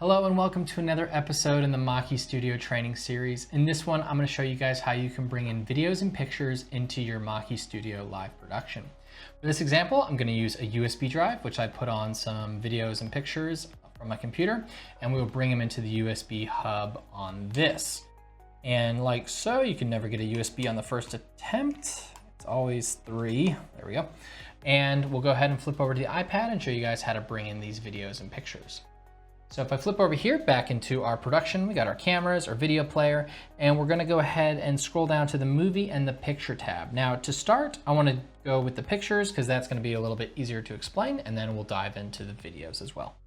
Hello and welcome to another episode in the Maki Studio training series. In this one, I'm going to show you guys how you can bring in videos and pictures into your Maki Studio live production. For this example, I'm going to use a USB drive, which I put on some videos and pictures from my computer, and we will bring them into the USB hub on this. And like so, you can never get a USB on the first attempt. It's always 3. There we go. And we'll go ahead and flip over to the iPad and show you guys how to bring in these videos and pictures. So if I flip over here back into our production, we got our cameras, our video player, and we're gonna go ahead and scroll down to the movie and the picture tab. Now to start, I wanna go with the pictures because that's gonna be a little bit easier to explain, and then we'll dive into the videos as well.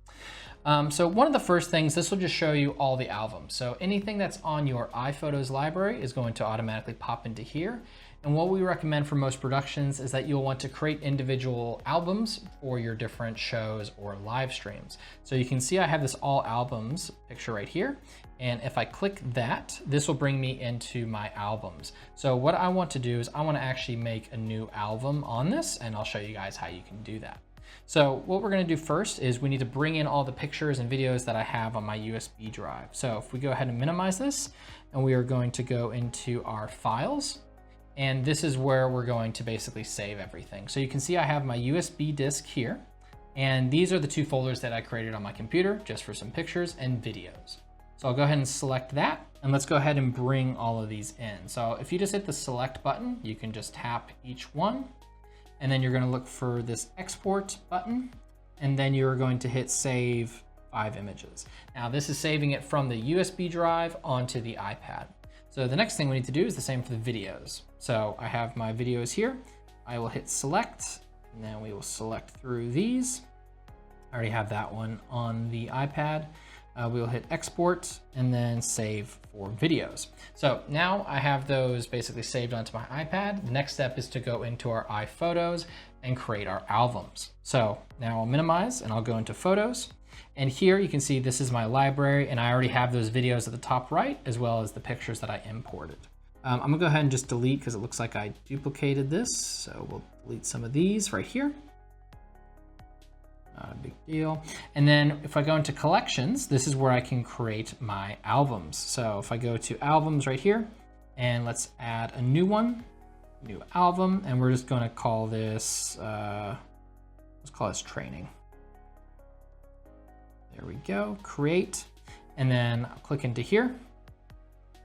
So one of the first things, this will just show you all the albums. So anything that's on your iPhotos library is going to automatically pop into here. And what we recommend for most productions is that you'll want to create individual albums for your different shows or live streams. So you can see I have this all albums picture right here. And if I click that, this will bring me into my albums. So what I want to do is I want to actually make a new album on this, and I'll show you guys how you can do that. So what we're going to do first is we need to bring in all the pictures and videos that I have on my USB drive. So if we go ahead and minimize this, and we are going to go into our files. And this is where we're going to basically save everything. So you can see I have my USB disk here, and these are the 2 folders that I created on my computer just for some pictures and videos. So I'll go ahead and select that, and let's go ahead and bring all of these in. So if you just hit the select button, you can just tap each one, and then you're gonna look for this export button, and then you're going to hit save 5 images. Now this is saving it from the USB drive onto the iPad. So the next thing we need to do is the same for the videos. So I have my videos here. I will hit select, and then we will select through these. I already have that one on the iPad. We will hit export and then save for videos. So now I have those basically saved onto my iPad. The next step is to go into our iPhotos and create our albums. So now I'll minimize and I'll go into photos. And here you can see this is my library, and I already have those videos at the top right, as well as the pictures that I imported. I'm gonna go ahead and just delete because it looks like I duplicated this. So we'll delete some of these right here. Not a big deal. And then if I go into collections, this is where I can create my albums. So if I go to albums right here, and let's add a new one, new album, and we're just gonna call this, let's call this training. There we go, create, and then I'll click into here.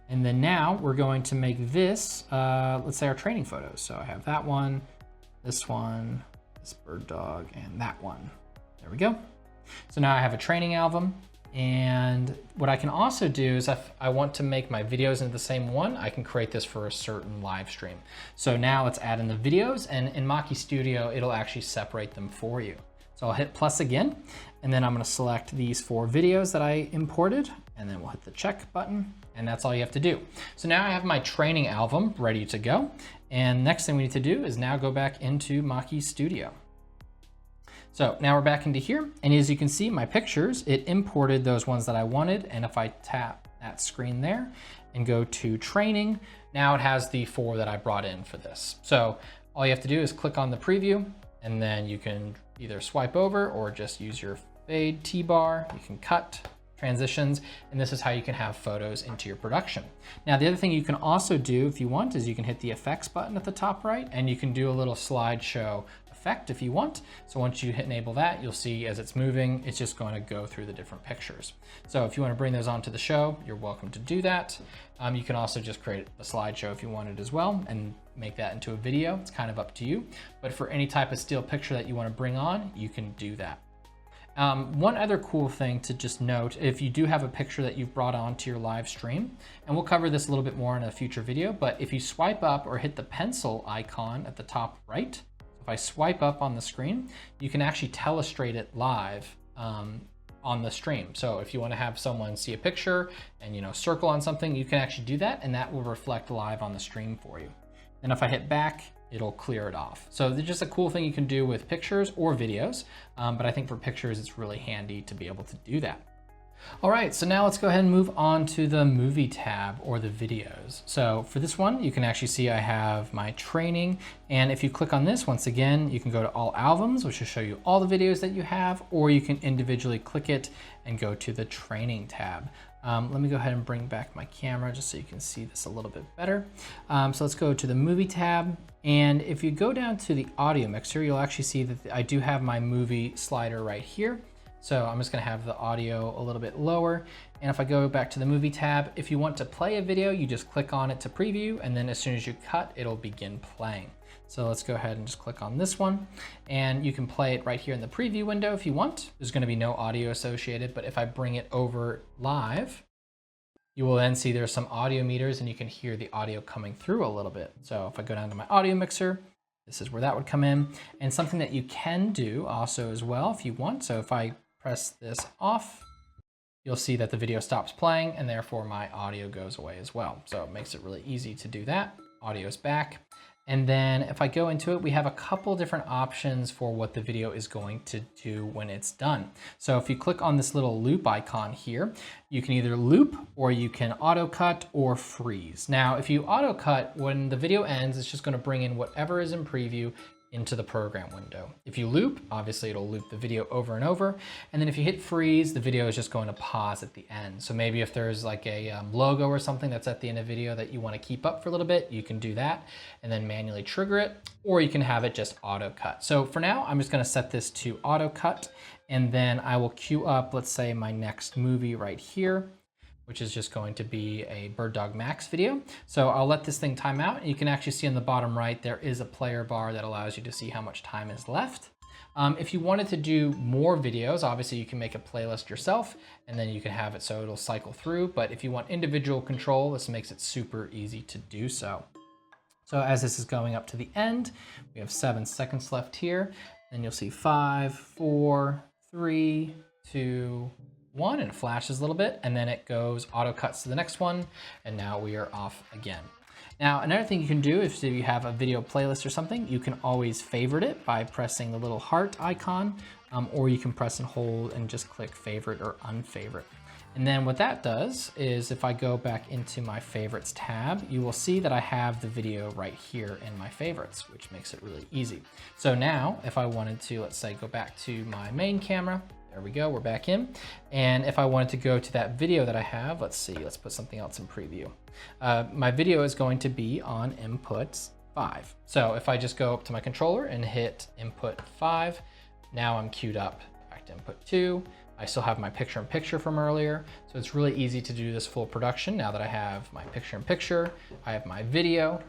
And then now we're going to make this, let's say our training photos. So I have that one, this bird dog, and that one. There we go. So now I have a training album. And what I can also do is if I want to make my videos into the same one, I can create this for a certain live stream. So now let's add in the videos, and in Maki Studio, it'll actually separate them for you. So I'll hit plus again, and then I'm gonna select these 4 videos that I imported, and then we'll hit the check button, and that's all you have to do. So now I have my training album ready to go. And next thing we need to do is now go back into Maki Studio. So now we're back into here, and as you can see, my pictures, it imported those ones that I wanted. And if I tap that screen there and go to training, now it has the 4 that I brought in for this. So all you have to do is click on the preview, and then you can either swipe over or just use your fade T-bar. You can cut transitions, and this is how you can have photos into your production. Now, the other thing you can also do if you want is you can hit the effects button at the top right, and you can do a little slideshow effect if you want. So once you hit enable that, you'll see as it's moving, it's just going to go through the different pictures. So if you want to bring those onto the show, you're welcome to do that. You can also just create a slideshow if you wanted as well and make that into a video. It's kind of up to you. But for any type of still picture that you want to bring on, you can do that. One other cool thing to just note, if you do have a picture that you've brought on to your live stream, and we'll cover this a little bit more in a future video, but if you swipe up or hit the pencil icon at the top right, if I swipe up on the screen, you can actually telestrate it live on the stream. So if you want to have someone see a picture and circle on something, you can actually do that, and that will reflect live on the stream for you. And if I hit back, it'll clear it off. So it's just a cool thing you can do with pictures or videos, but I think for pictures, it's really handy to be able to do that. All right, so now let's go ahead and move on to the movie tab or the videos. So for this one, you can actually see I have my training. And if you click on this, once again, you can go to all albums, which will show you all the videos that you have, or you can individually click it and go to the training tab. Let me go ahead and bring back my camera just so you can see this a little bit better. So let's go to the movie tab. And if you go down to the audio mixer, you'll actually see that I do have my movie slider right here. So I'm just gonna have the audio a little bit lower. And if I go back to the movie tab, if you want to play a video, you just click on it to preview, and then as soon as you cut, it'll begin playing. So let's go ahead and just click on this one, and you can play it right here in the preview window if you want. There's gonna be no audio associated, but if I bring it over live, you will then see there's some audio meters and you can hear the audio coming through a little bit. So if I go down to my audio mixer, this is where that would come in. And something that you can do also as well if you want. So if I press this off, you'll see that the video stops playing and therefore my audio goes away as well. So it makes it really easy to do that. Audio's back. And then if I go into it, we have a couple different options for what the video is going to do when it's done. So if you click on this little loop icon here, you can either loop or you can auto cut or freeze. Now, if you auto cut, when the video ends, it's just going to bring in whatever is in preview into the program window. If you loop, obviously it'll loop the video over and over. And then if you hit freeze, the video is just going to pause at the end. So maybe if there's like a logo or something that's at the end of the video that you want to keep up for a little bit, you can do that and then manually trigger it, or you can have it just auto cut. So for now, I'm just going to set this to auto cut, and then I will queue up, let's say, my next movie right here, which is just going to be a BirdDog Max video. So I'll let this thing time out. You can actually see on the bottom right, there is a player bar that allows you to see how much time is left. If you wanted to do more videos, obviously you can make a playlist yourself and then you can have it so it'll cycle through. But if you want individual control, this makes it super easy to do so. So as this is going up to the end, we have 7 seconds left here. Then you'll see 5, 4, 3, 2, 1, and it flashes a little bit, and then it goes auto cuts to the next one, and now we are off again. Now, another thing you can do if you have a video playlist or something, you can always favorite it by pressing the little heart icon, or you can press and hold and just click favorite or unfavorite. And then what that does is if I go back into my favorites tab, you will see that I have the video right here in my favorites, which makes it really easy. So now if I wanted to, let's say, go back to my main camera, there we go, we're back in. And if I wanted to go to that video that I have, let's see, let's put something else in preview. My video is going to be on input 5. So if I just go up to my controller and hit input 5, now I'm queued up back to input 2. I still have my picture-in-picture from earlier. So it's really easy to do this full production now that I have my picture-in-picture, I have my video,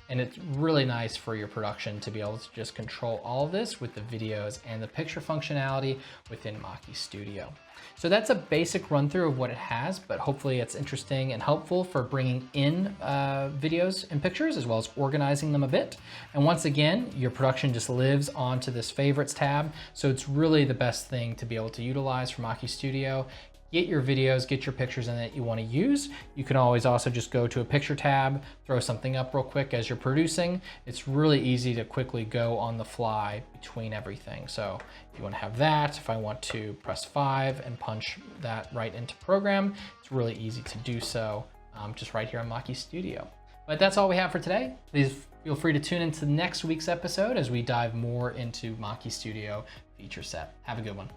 and it's really nice for your production to be able to just control all of this with the videos and the picture functionality within MAKI Studio. So that's a basic run through of what it has, but hopefully it's interesting and helpful for bringing in videos and pictures as well as organizing them a bit. And once again, your production just lives onto this favorites tab. So it's really the best thing to be able to utilize for MAKI Studio. Get your videos, get your pictures in that you want to use. You can always also just go to a picture tab, throw something up real quick as you're producing. It's really easy to quickly go on the fly between everything. So if you want to have that, if I want to press 5 and punch that right into program, it's really easy to do so just right here on MAKI Studio. But that's all we have for today. Please feel free to tune into next week's episode as we dive more into MAKI Studio feature set. Have a good one.